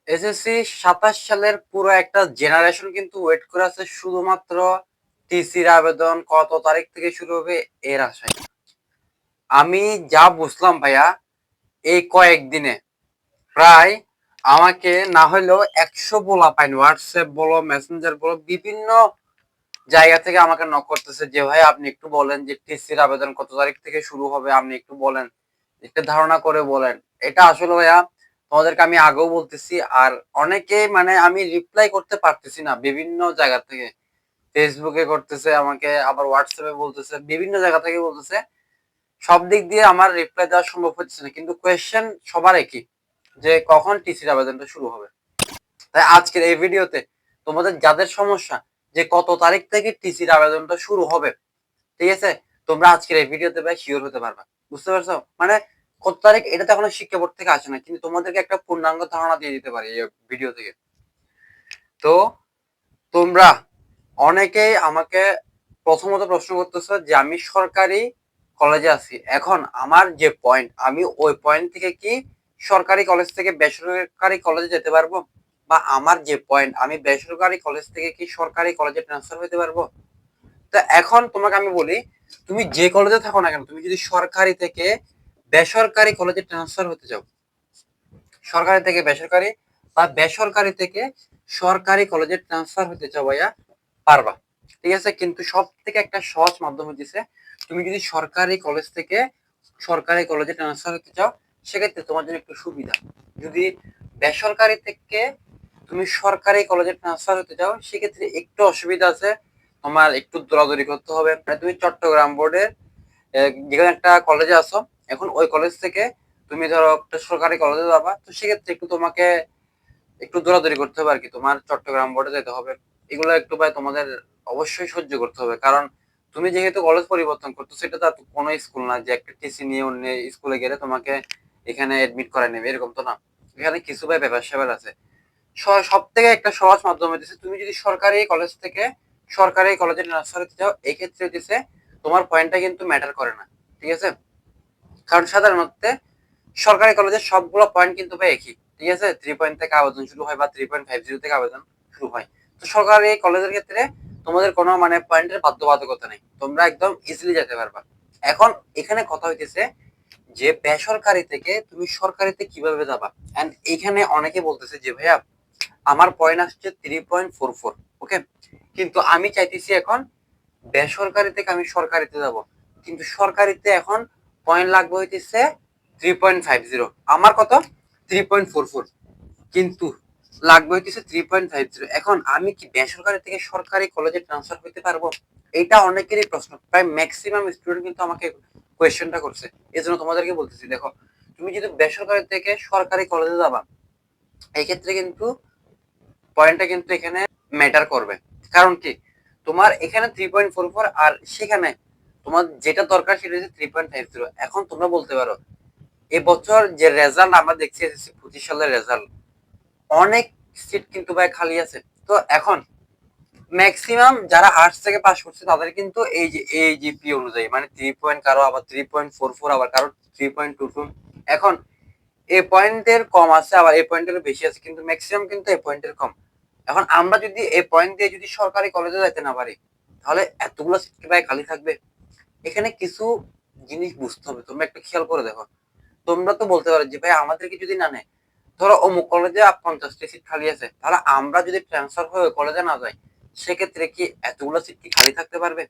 SSC 27 সালের পুরো একটা জেনারেশন কিন্তু ওয়েট করে আছে শুধুমাত্র টিসির আবেদন কত তারিখ থেকে শুরু হবে এর আশায়। আমি যা বুঝলাম ভাইয়া, এই কয়েকদিনে প্রায় আমাকে না হলেও 100 বলা পাইনি, হোয়াটসঅ্যাপ বলো মেসেঞ্জার বলো বিভিন্ন জায়গা থেকে আমাকে নক করতেছে যে ভাই আপনি একটু বলেন যে টিসির আবেদন কত তারিখ থেকে শুরু হবে, আপনি একটু বলেন, একটা ধারণা করে বলেন। এটা আসলে ভাইয়া তোমাদেরকে আমি আগেও বলতেছি, আর অনেকে মানে আমি রিপ্লাই করতে পারতেছি না বিভিন্ন জায়গা থেকে, ফেসবুকে করতেছে আমাকে, আবার হোয়াটসঅ্যাপে বলতেছে, বিভিন্ন জায়গা থেকে বলতেছে। সব দিক দিয়ে আমার রিপ্লাই দেওয়া সম্ভব হচ্ছে না, কিন্তু কোয়েশ্চেন সবার একই, যে কখন টিসির আবেদনটা শুরু হবে। তাই আজকের এই ভিডিওতে তোমাদের যাদের সমস্যা যে কত তারিখ থেকে টিসির আবেদনটা শুরু হবে, ঠিক আছে, তোমরা আজকের এই ভিডিওতে ভাই শিওর হতে পারবা। বুঝতে পারছো? মানে কত তারিখ এটা তো এখনো শিক্ষা বোর্ড থেকে আসে না, কিন্তু তোমাদেরকে একটা পূর্ণাঙ্গ ধারণা দিয়ে দিতে পারি এই ভিডিও থেকে। তো তোমরা অনেকেই আমাকে প্রথমত প্রশ্ন করতেছো যে আমি সরকারি কলেজে আছি, এখন আমার যে পয়েন্ট, আমি ওই পয়েন্ট থেকে কি সরকারি কলেজ থেকে বেসরকারি কলেজে যেতে পারবো, বা আমার যে পয়েন্ট আমি বেসরকারি কলেজ থেকে কি সরকারি কলেজে ট্রান্সফার হতে পারবো। তো এখন তোমাকে আমি বলি, তুমি যে কলেজে থাকো না কেন, তুমি যদি সরকারি থেকে বেসরকারি কলেজে ট্রান্সফার হতে চাও, সরকারি থেকে বেসরকারি বা বেসরকারি থেকে সরকারি কলেজে ট্রান্সফার হতে চাও ভাইয়া, পারবা। ঠিক আছে, কিন্তু সব থেকে একটা সহজ মাধ্যম হচ্ছে, তুমি যদি সরকারি কলেজ থেকে সরকারি কলেজে ট্রান্সফার হতে চাও, সেক্ষেত্রে তোমার জন্য একটু সুবিধা। যদি বেসরকারি থেকে তুমি সরকারি কলেজে ট্রান্সফার হতে চাও, সেক্ষেত্রে একটু অসুবিধা আছে, তোমার একটু দৌড়াদৌড়ি করতে হবে। মানে তুমি চট্টগ্রাম বোর্ডের যেখানে একটা কলেজে আসো, এখন ওই কলেজ থেকে তুমি ধরো একটা সরকারি কলেজে যাবা, তো সেক্ষেত্রে একটু তোমাকে একটু দৌড়াদৌড়ি করতে হবে আর কি, তোমার চট্টগ্রাম বোর্ডে যেতে হবে। এগুলো একটু ভাই তোমাদের অবশ্যই সহ্য করতে হবে, কারণ তুমি যেহেতু কলেজ পরিবর্তন করতো, সেটা তো কোনো স্কুল না যে একটা টিসি নিয়ে অন্য স্কুলে গেলে তোমাকে এখানে এডমিট করে নেবে, এরকম তো না। এখানে কিছু ভাই ব্যাপার স্যাপার আছে। সব থেকে একটা সহজ মাধ্যম হচ্ছে, তুমি যদি সরকারি কলেজ থেকে সরকারি কলেজে ট্রান্সফার হতে চাও, এই ক্ষেত্রে হচ্ছে তোমার পয়েন্টটা কিন্তু ম্যাটার করে না। ঠিক আছে, কারণ সাধারণত সরকারি কলেজের সবগুলো পয়েন্ট কিন্তু ভাই একই। ঠিক আছে, 3 পয়েন্ট থেকে আবেদন শুরু হয় বা 3.50 থেকে আবেদন শুরু হয়। তো সরকারি কলেজের ক্ষেত্রে তোমাদের কোনো মানে পয়েন্টের বাধ্যবাধকতা নেই, তোমরা একদম ইজিলি যেতে পারবা। এখন এখানে কথা হইতেছে যে বেসরকারি থেকে তুমি সরকারিতে কিভাবে যাবা। এন্ড এখানে অনেকে বলতেছে যে ভাইয়া আমার পয়েন্ট আসছে 3.44, ওকে, কিন্তু আমি চাইতেছি এখন বেসরকারি থেকে আমি সরকারিতে যাব, কিন্তু সরকারিতে এখন পয়েন্ট লাগবে হইতেছে 3.50, আমার কত 3.44, কিন্তু লাগবে হইতেছে 3.50। এখন আমি কি বেসরকারি থেকে সরকারি কলেজে ট্রান্সফার হইতে পারবো? এটা অনেকেরই প্রশ্ন, প্রায় ম্যাক্সিমাম স্টুডেন্ট কিন্তু আমাকে কোয়েশ্চেনটা করছে। এই জন্য তোমাদেরকে বলতেছি, দেখো তুমি যদি বেসরকারি থেকে সরকারি কলেজে যাবা, এই ক্ষেত্রে কিন্তু পয়েন্টটা কিন্তু এখানে ম্যাটার করবে। কারণ কি, তোমার এখানে 3.44 আর সেখানে তোমার যেটা দরকার সেটা হচ্ছে 3.50। এখন তোমরা বলতে পারো এবছর যে রেজাল্ট আমরা দেখছি এসএসসি 25 সালের রেজাল্ট, অনেক সিট কিন্তু ভাই খালি আছে। তো এখন ম্যাক্সিমাম যারা আর্টস থেকে পাস করছে তাদের কিন্তু এই যে এজিপি অনুযায়ী মানে 3 পয়েন্ট, কারো আবার 3.44, আবার কারো 3.22। এখন এই পয়েন্টের কম আছে, আবার এই পয়েন্টের বেশি আছে, কিন্তু ম্যাক্সিমাম কিন্তু এই পয়েন্টের কম। এখন আমরা যদি এই পয়েন্ট দিয়ে যদি সরকারি কলেজে যেতে না পারি, তাহলে এতগুলো সিট কি ভাই খালি থাকবে? এখানে কিছু জিনিস বুঝতে হবে, তোমরা একটা খেয়াল করে দেখো। তোমরা তো বলতে পারো যে ভাই আমাদেরকে যদি না নেয়, ধরো অমুক কলেজে 50টি সিট খালি আছে, তাহলে আমরা যদি ট্রান্সফার হয়ে কলেজে না যাই, সেক্ষেত্রে কি এতগুলো সিট কি খালি থাকতে পারবে?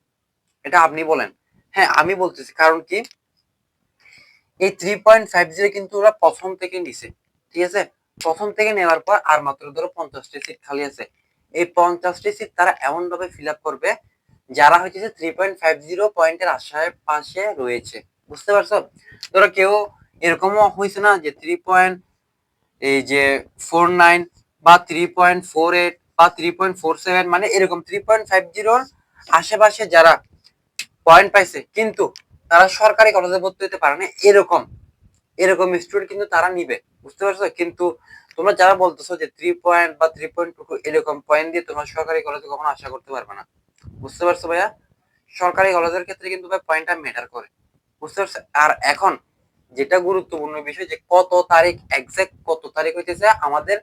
এটা আপনি বলেন। হ্যাঁ আমি বলতেছি, কারণ কি এই 3.50 কিন্তু ওরা প্রথম থেকে নিছে। ঠিক আছে, প্রথম থেকে নেওয়ার পর আর মাত্র ধরো 50টি সিট খালি আছে, এই 50টি সিট তারা এমন ভাবে ফিল আপ করবে যারা হচ্ছে 3.50 পয়েন্টের আশায় পাশে রয়েছে। বুঝতে পারছো? ধরো কেউ এরকমও হয়েছে না যে 3.49 বা 3.48 বা 3.47, মানে এরকম 3.50 আশেপাশে যারা পয়েন্ট পাইছে, কিন্তু তারা সরকারি কলেজে ভর্তি হতে পারে না, এরকম এরকম স্টুডেন্ট কিন্তু তারা নিবে। বুঝতে পারছো? কিন্তু তোমরা যারা বলতেছো যে 3 পয়েন্ট বা 3.22 এরকম পয়েন্ট দিয়ে তোমরা সরকারি কলেজে কখনো আশা করতে পারবে না। বুঝতে পারছো ভাইয়া? সরকারি কলেজের ক্ষেত্রে কিন্তু ভাই পয়েন্টটা ম্যাটার করে। বুঝতে পারছো? আর এখন যেটা গুরুত্বপূর্ণ বিষয়, যে কত তারিখ, এক্সাক্ট কত তারিখ হইতেছে আমাদের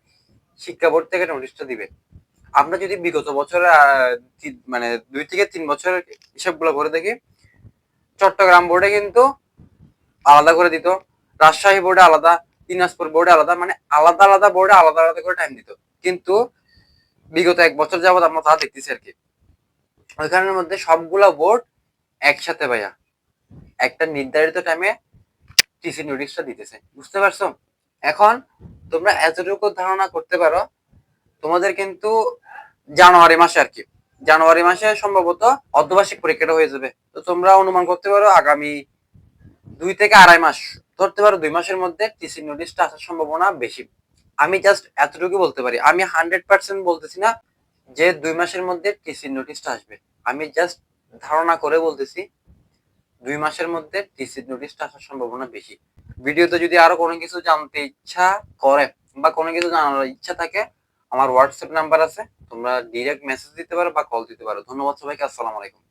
শিক্ষা বোর্ড থেকে নোটিশটা দিবে। আমরা যদি বিগত বছরে মানে 2 থেকে 3 বছরের হিসাবগুলো করে দেখি, চট্টগ্রাম বোর্ডে কিন্তু আলাদা করে দিত, রাজশাহী বোর্ডে আলাদা, দিনাজপুর বোর্ডে আলাদা, মানে আলাদা আলাদা বোর্ডে আলাদা আলাদা করে টাইম দিত। কিন্তু বিগত 1 বছর যাবত আমরা তা দেখতেছি আর কি, ওইখানের মধ্যে সবগুলা বোর্ড একসাথে ভাইয়া একটা নির্ধারিত টাইমে টিসি নোটিশটা দিতেছে। বুঝতে পারছো? এখন তোমরা এতটুকু ধারণা করতে পারো, তোমাদের কিন্তু জানুয়ারি মাসে আর কি, জানুয়ারি মাসে সম্ভবত অর্ধবার্ষিক পরীক্ষাটা হয়ে যাবে। তো তোমরা অনুমান করতে পারো আগামী 2 থেকে 2.5 মাস, ধরতে পারো 2 মাসের মধ্যে টিসি নোটিশটা আসার সম্ভাবনা বেশি। আমি জাস্ট এতটুকু বলতে পারি, আমি 100% বলতেছি না যে 2 মাসের মধ্যে টিসি নোটিশটা আসবে, আমি জাস্ট ধারণা করে বলতেছি 2 মাসের মধ্যে টিসি নোটিশটা আসার সম্ভাবনা বেশি। ভিডিওতে যদি আরো কোনো কিছু জানতে ইচ্ছা করে বা কোনো কিছু জানার ইচ্ছা থাকে, আমার হোয়াটসঅ্যাপ নাম্বার আছে, তোমরা ডিরেক্ট মেসেজ দিতে পারো বা কল দিতে পারো। ধন্যবাদ সবাইকে, আসসালামু আলাইকুম।